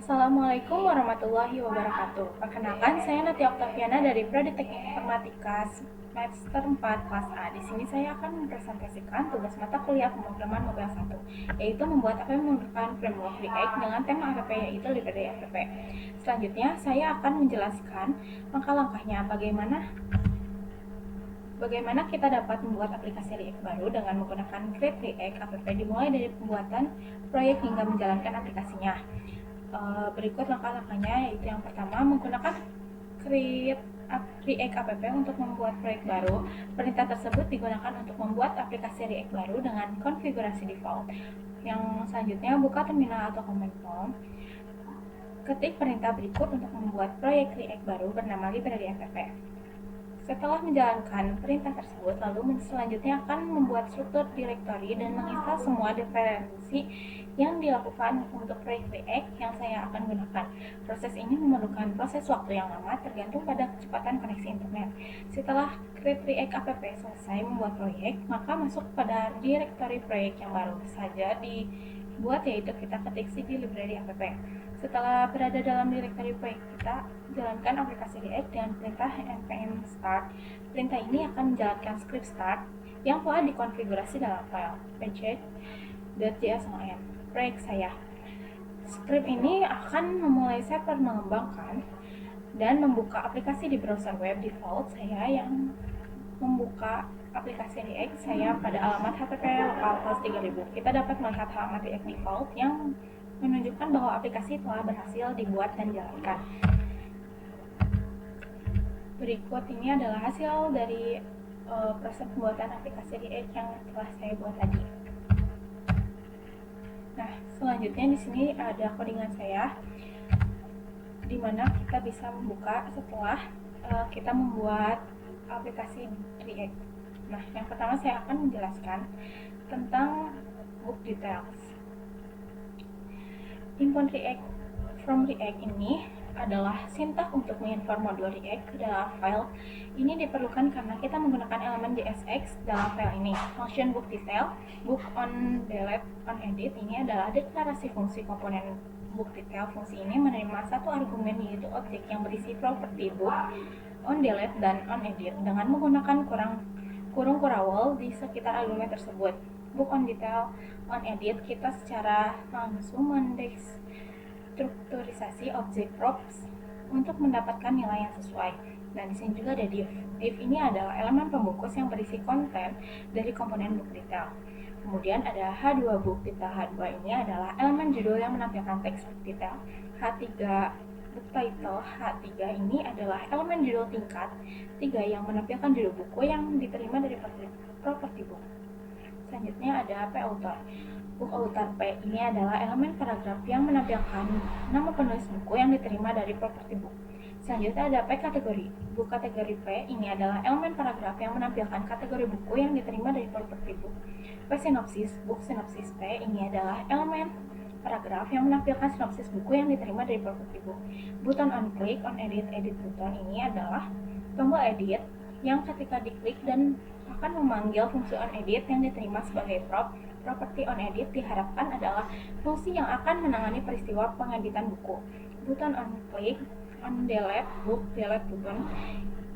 Assalamualaikum warahmatullahi wabarakatuh. Perkenalkan, saya Natia Oktaviana dari Prodi Teknik Informatika semester 4 kelas A. Di sini saya akan mempresentasikan tugas mata kuliah pemrograman Mobile 1, yaitu membuat APP menggunakan framework React dengan tema APP yaitu Library APP. Selanjutnya, saya akan menjelaskan langkah-langkahnya bagaimana kita dapat membuat aplikasi React baru dengan menggunakan Create React APP, dimulai dari pembuatan proyek hingga menjalankan aplikasinya. Berikut langkah-langkahnya, yaitu yang pertama, menggunakan Create React App untuk membuat proyek baru. Perintah tersebut digunakan untuk membuat aplikasi React baru dengan konfigurasi default. Yang selanjutnya, buka terminal atau command prompt. Ketik perintah berikut untuk membuat proyek React baru bernama Library App. Setelah menjalankan perintah tersebut, lalu selanjutnya akan membuat struktur direktori dan menginstal semua dependensi yang dilakukan untuk proyek React yang saya akan gunakan. Proses ini memerlukan proses waktu yang lama tergantung pada kecepatan koneksi internet. Setelah Create React App selesai membuat proyek, maka masuk pada direktori proyek yang baru saja dibuat, yaitu kita ketik cd library app. Setelah berada dalam direktori proyek, kita jalankan aplikasi React dengan perintah npm start. Perintah ini akan menjalankan script start yang telah dikonfigurasi dalam file package.json proyek saya. Script ini akan memulai server mengembangkan dan membuka aplikasi di browser web default saya yang membuka aplikasi React saya pada alamat http localhost 3000. Kita dapat melihat alamat React default yang menunjukkan bahwa aplikasi telah berhasil dibuat dan dijalankan. Berikut ini adalah hasil dari proses pembuatan aplikasi React yang telah saya buat tadi. Nah, selanjutnya di sini ada codingan saya, di mana kita bisa membuka setelah kita membuat aplikasi React. Nah, yang pertama saya akan menjelaskan tentang book details. Import React from React ini adalah sintak untuk mengimport modul React ke dalam file. Ini diperlukan karena kita menggunakan elemen JSX dalam file ini. Function book detail, book on delete, on edit ini adalah deklarasi fungsi komponen book detail. Fungsi ini menerima satu argumen, yaitu objek yang berisi properti book, on delete, dan on edit dengan menggunakan kurung kurawal di sekitar argumen tersebut. Book on detail, on edit, kita secara langsung mendestrukturisasi objek props untuk mendapatkan nilai yang sesuai. Dan di sini juga ada div. Div ini adalah elemen pembungkus yang berisi konten dari komponen book detail. Kemudian ada H2 book detail. H2 ini adalah elemen judul yang menampilkan teks book detail. H3 book title. H3 ini adalah elemen judul tingkat 3 yang menampilkan judul buku yang diterima dari properti book. Selanjutnya ada P-author. Book author P ini adalah elemen paragraf yang menampilkan nama penulis buku yang diterima dari properti book. Selanjutnya ada P kategori. Book kategori P ini adalah elemen paragraf yang menampilkan kategori buku yang diterima dari properti book. P sinopsis. Book sinopsis P ini adalah elemen paragraf yang menampilkan sinopsis buku yang diterima dari properti book. Button on click, on edit, edit button ini adalah tombol edit yang ketika diklik dan akan memanggil fungsi on edit yang diterima sebagai prop. Properti on edit diharapkan adalah fungsi yang akan menangani peristiwa pengeditan buku. Button on click, on delete, book delete button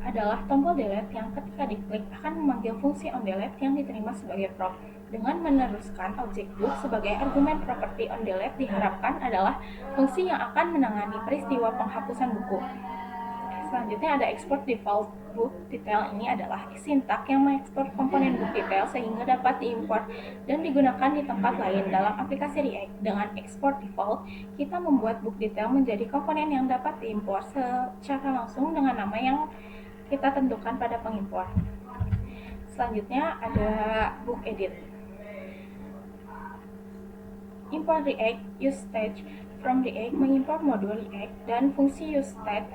adalah tombol delete yang ketika diklik akan memanggil fungsi on delete yang diterima sebagai prop. Dengan meneruskan objek book sebagai argumen, properti on delete diharapkan adalah fungsi yang akan menangani peristiwa penghapusan buku. Selanjutnya ada export default book detail. Ini adalah sintak yang mengekspor komponen book detail sehingga dapat diimport dan digunakan di tempat lain dalam aplikasi React. Dengan export default, kita membuat book detail menjadi komponen yang dapat diimport secara langsung dengan nama yang kita tentukan pada pengimport. Selanjutnya ada book edit. Import React use stage from React, mengimport modul React dan fungsi use state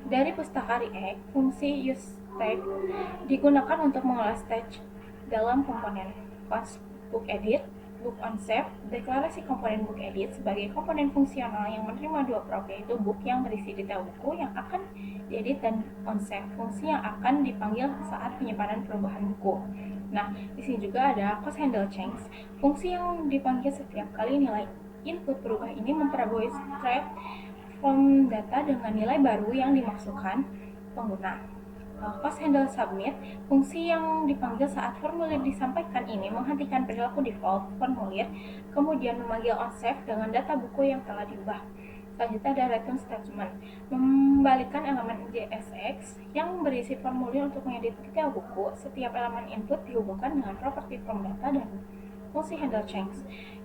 dari pustaka React. Fungsi use state digunakan untuk mengolah stage dalam komponen book edit, book on save. Deklarasi komponen book edit sebagai komponen fungsional yang menerima dua prop, yaitu book yang berisi detail buku yang akan diedit dan on save, fungsi yang akan dipanggil saat penyimpanan perubahan buku. Nah, di sini juga ada cause handle change, fungsi yang dipanggil setiap kali nilai input berubah. Ini memperbarui thread from data dengan nilai baru yang dimasukkan pengguna. Post handle submit, fungsi yang dipanggil saat formulir disampaikan ini menghentikan perilaku default formulir, kemudian memanggil onSave dengan data buku yang telah diubah. Selanjutnya ada return statement, membalikan elemen JSX yang berisi formulir untuk mengedit detail buku. Setiap elemen input dihubungkan dengan property from data dan fungsi handle change.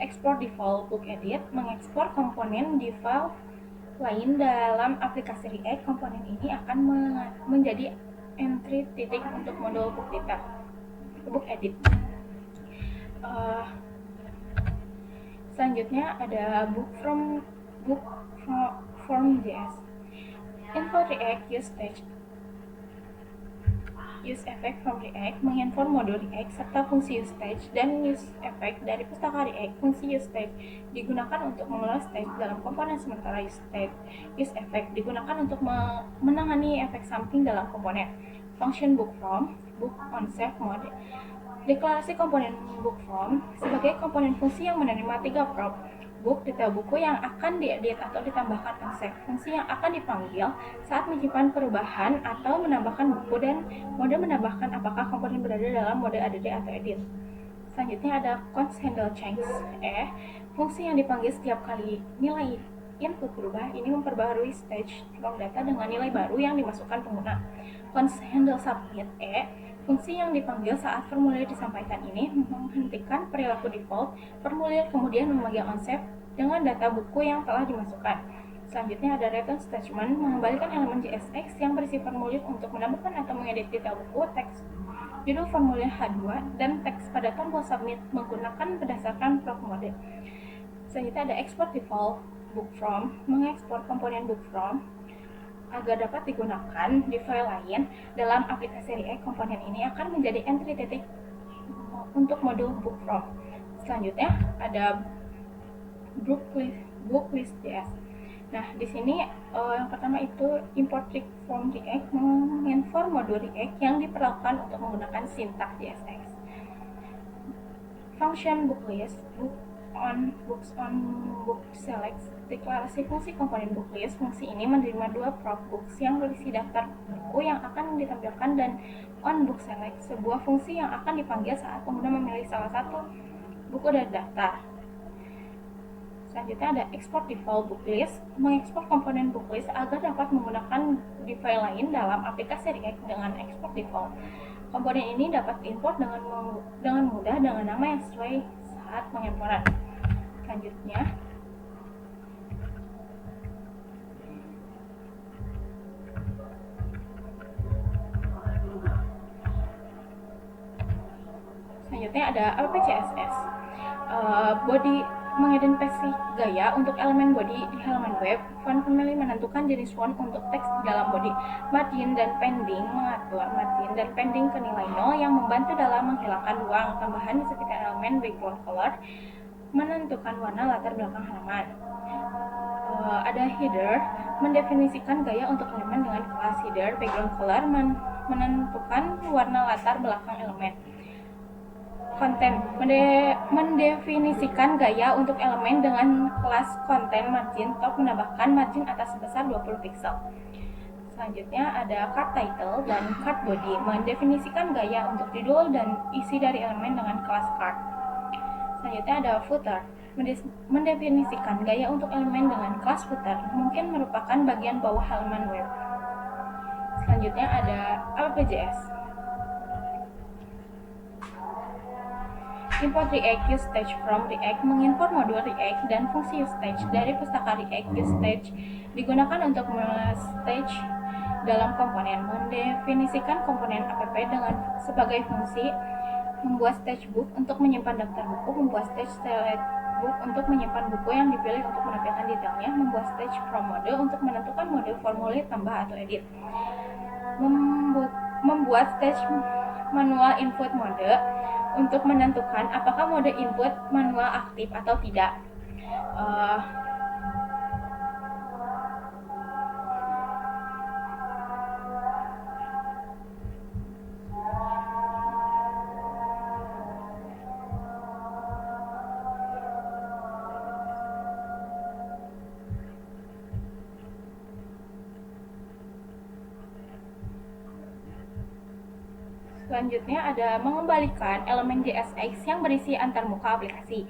Export default book edit, mengekspor komponen di file lain dalam aplikasi React. Komponen ini akan menjadi entry titik untuk modul book data, book edit. Selanjutnya ada book from JS. Info React use effect from React, menginform modul React serta fungsi usestage dan use effect dari pustaka React. Fungsi usestage digunakan untuk mengelola stage dalam komponen, sementara use effect digunakan untuk menangani efek samping dalam komponen. Function book from, book on save mode. Deklarasi komponen book from sebagai komponen fungsi yang menerima 3 prop. Book, detail buku yang akan diedit atau ditambahkan on-save, fungsi yang akan dipanggil saat menyimpan perubahan atau menambahkan buku, dan mode menambahkan apakah komponen berada dalam mode add atau edit. Selanjutnya ada const handle change. Fungsi yang dipanggil setiap kali nilai input berubah, ini memperbaharui stage from data dengan nilai baru yang dimasukkan pengguna. Const handle submit. Fungsi yang dipanggil saat formulir disampaikan ini menghentikan perilaku default formulir, kemudian memanggil onSave dengan data buku yang telah dimasukkan. Selanjutnya ada return statement, mengembalikan elemen JSX yang berisi formulir untuk menambahkan atau mengedit detail buku, teks judul formulir H2, dan teks pada tombol submit menggunakan berdasarkan prop mode. Selanjutnya ada export default book from, mengekspor komponen book from agar dapat digunakan di file lain dalam aplikasi React. Komponen ini akan menjadi entry titik untuk modul book from. Selanjutnya ada book list JS. Nah, di sini yang pertama itu import trick from React, menginform modul React yang diperlakukan untuk menggunakan sintaks JSX. Function book list, books on book select, deklarasi fungsi komponen book list. Fungsi ini menerima 2 prop books yang berisi daftar buku yang akan ditampilkan, dan on book select, sebuah fungsi yang akan dipanggil saat pengguna memilih salah satu buku dari daftar. Selanjutnya ada export default book list, mengekspor komponen book list agar dapat menggunakan di file lain dalam aplikasi React dengan export default. Komponen ini dapat diimport dengan mudah dengan nama yang sesuai saat pengimportan. Selanjutnya ada APCSS. Body, mengidentifikasi gaya untuk elemen body di halaman web. Font family, menentukan jenis font untuk teks di dalam body. Margin dan padding, mengatur margin dan padding ke nilai 0 yang membantu dalam menghilangkan ruang tambahan di sekitar elemen. Background color, menentukan warna latar belakang halaman. Ada header, mendefinisikan gaya untuk elemen dengan kelas header. Background color, menentukan warna latar belakang elemen. Content, mendefinisikan gaya untuk elemen dengan kelas content. Margin top, menambahkan margin atas sebesar 20 pixel. Selanjutnya ada card title dan card body, mendefinisikan gaya untuk judul dan isi dari elemen dengan kelas card. Selanjutnya ada footer, mendefinisikan gaya untuk elemen dengan kelas footer, mungkin merupakan bagian bawah halaman web. Selanjutnya ada APJS. Import React usestage from React, mengimport modul React dan fungsi usestage dari pustaka React. Usestage digunakan untuk stage dalam komponen, mendefinisikan komponen app dengan sebagai fungsi, membuat stage book untuk menyimpan daftar buku, membuat stage select book untuk menyimpan buku yang dipilih untuk menampilkan detailnya, membuat stage from mode untuk menentukan mode formulir tambah atau edit, membuat stage manual input mode untuk menentukan apakah mode input manual aktif atau tidak. Selanjutnya ada mengembalikan elemen JSX yang berisi antarmuka aplikasi.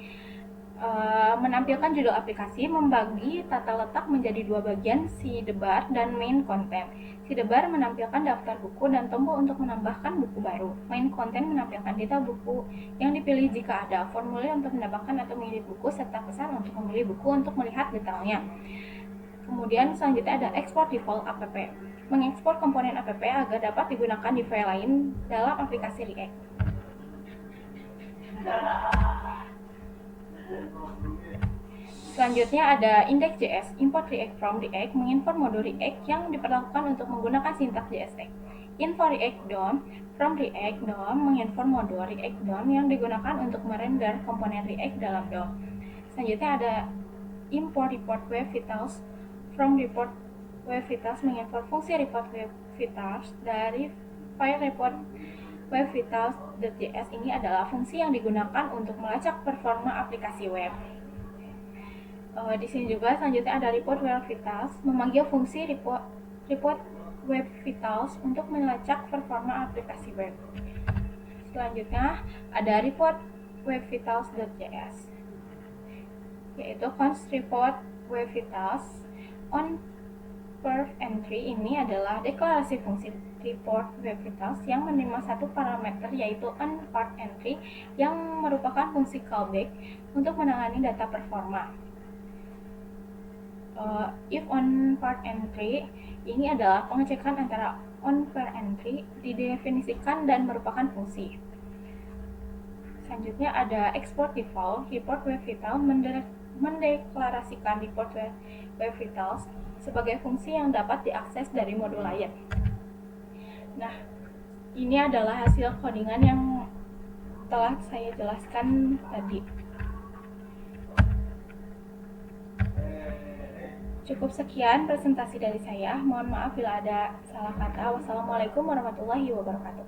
Menampilkan judul aplikasi, membagi tata letak menjadi dua bagian, sidebar dan main content. Sidebar menampilkan daftar buku dan tombol untuk menambahkan buku baru. Main content menampilkan detail buku yang dipilih jika ada, formulir untuk menambahkan atau mengedit buku, serta pesan untuk memilih buku untuk melihat detailnya. Kemudian selanjutnya ada export default app. Mengekspor komponen app agar dapat digunakan di file lain dalam aplikasi React. Selanjutnya ada index.js, import React from React, mengimport modul React yang diperlakukan untuk menggunakan sintaks JSX. Info React DOM, from React DOM, mengimport modul React DOM yang digunakan untuk merender komponen React dalam DOM. Selanjutnya ada import report web vitals, from report web vitals, mengimport fungsi report web vitals dari file report web vitals.js. Ini adalah fungsi yang digunakan untuk melacak performa aplikasi web. Di sini juga selanjutnya ada report web vitals, memanggil fungsi report web vitals untuk melacak performa aplikasi web. Selanjutnya ada report web vitals.js, yaitu const report web vitals on perf entry. Ini adalah deklarasi fungsi report web vitals yang menerima satu parameter, yaitu on part entry, yang merupakan fungsi callback untuk menangani data performa. If on part entry ini adalah pengecekan antara on per entry didefinisikan dan merupakan fungsi. Selanjutnya ada export default, report web vital mendeklarasikan report web vitals sebagai fungsi yang dapat diakses dari modul lain. Nah, ini adalah hasil codingan yang telah saya jelaskan tadi. Cukup sekian presentasi dari saya. Mohon maaf bila ada salah kata. Wassalamualaikum warahmatullahi wabarakatuh.